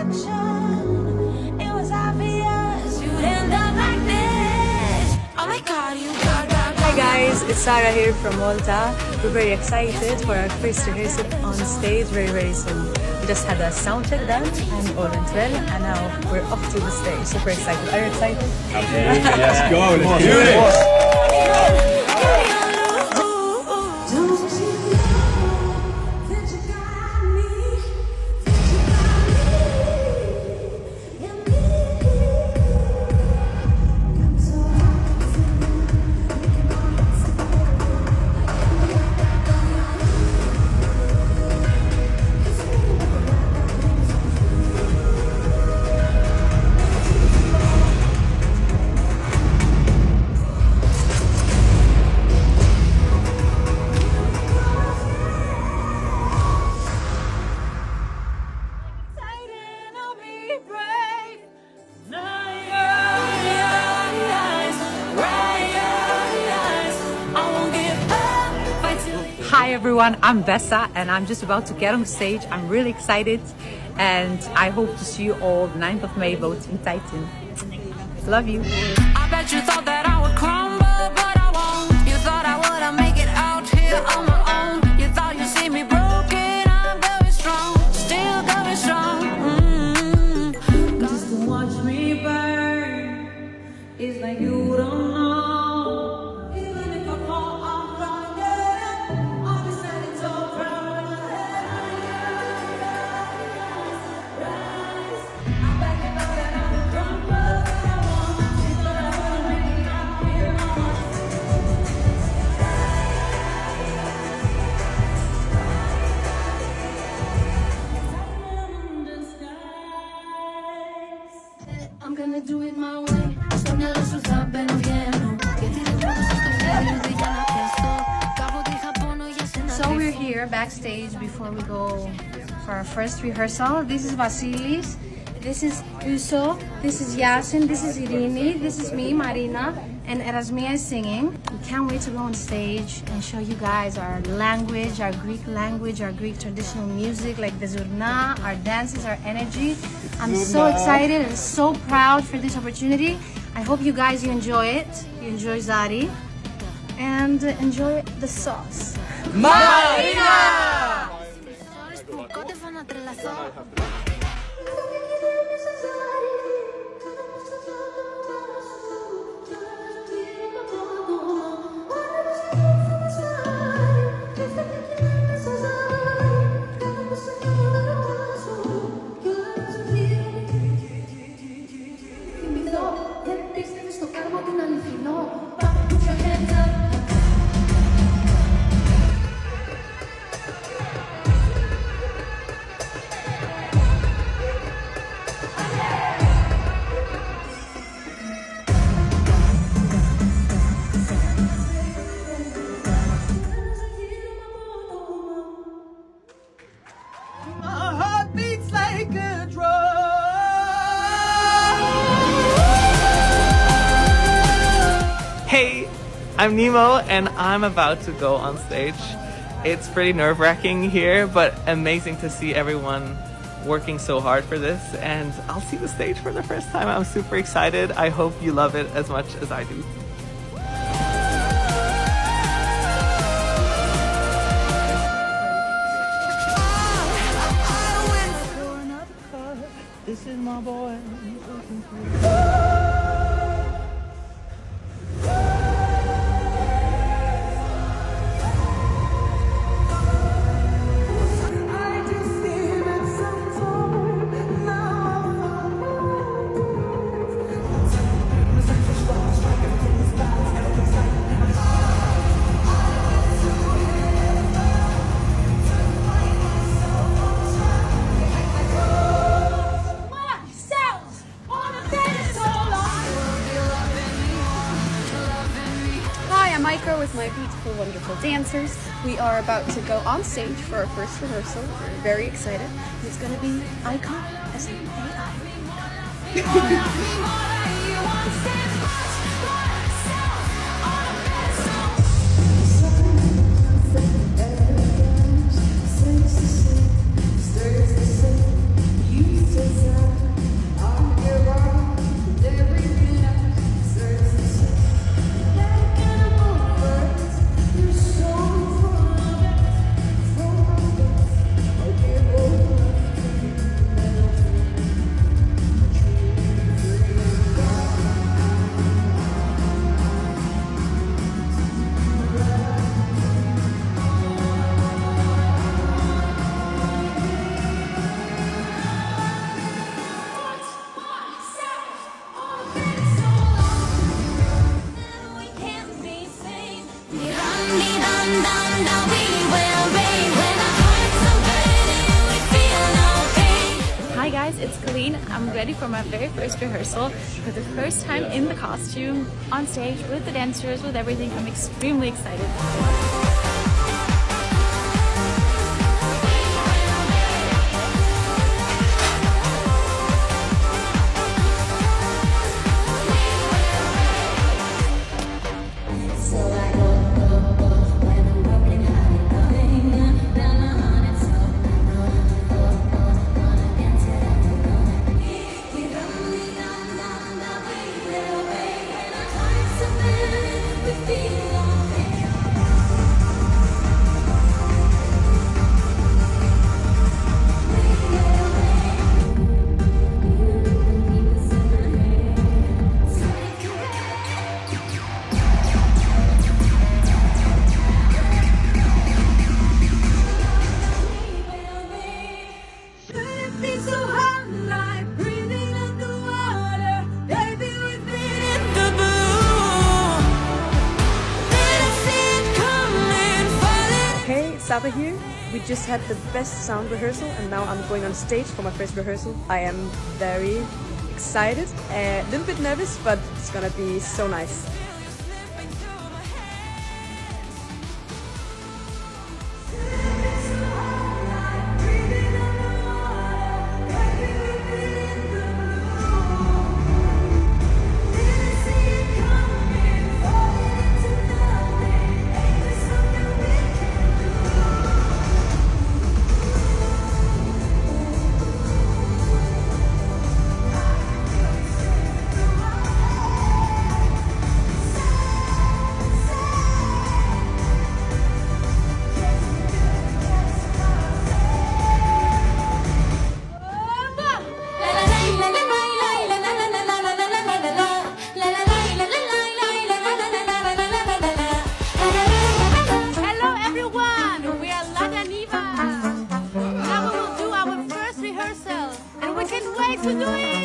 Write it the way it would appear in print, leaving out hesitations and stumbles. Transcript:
Hi guys, it's Sarah here from Malta. We're very excited for our first rehearsal on stage very soon. We just had a sound check done and all went well, and now we're off to the stage. Super excited. Are you excited? Absolutely. Let's go. Let's do it. Hi everyone, I'm Bessa and I'm just about to get on stage. I'm really excited and I hope to see you all 9th of May vote in Titan. Love you. I bet you thought that I would crumble, but I won't. You thought I wouldn't make it out here on my own. You thought you'd see me broken, I'm going strong, still going strong. Just to watch me burn, it's like you don't know. I'm gonna do it my way. So we're here backstage before we go for our first rehearsal. This is Vasilis, this is Uso, this is Yasin, this is Irini, this is me, Marina, and Erasmia is singing. We can't wait to go on stage and show you guys our language, our Greek traditional music like the zurna, our dances, our energy. I'm so excited and so proud for this opportunity. I hope you guys enjoy it. You enjoy Zari and enjoy the sauce. Marina! Hey, I'm Nemo and I'm about to go on stage. It's pretty nerve-wracking here, but amazing to see everyone working so hard for this, and I'll see the stage for the first time. I'm super excited. I hope you love it as much as I do. This is my boy. With my beautiful, wonderful dancers. We are about to go on stage for our first rehearsal. We're very excited. It's going to be Icon S-A-I. guys, it's Colleen. I'm ready for my very first rehearsal for the first time in the costume, on stage, with the dancers, with everything. I'm extremely excited. Saba here. We just had the best sound rehearsal and now I'm going on stage for my first rehearsal. I am very excited, a little bit nervous, but it's gonna be so nice. To do it!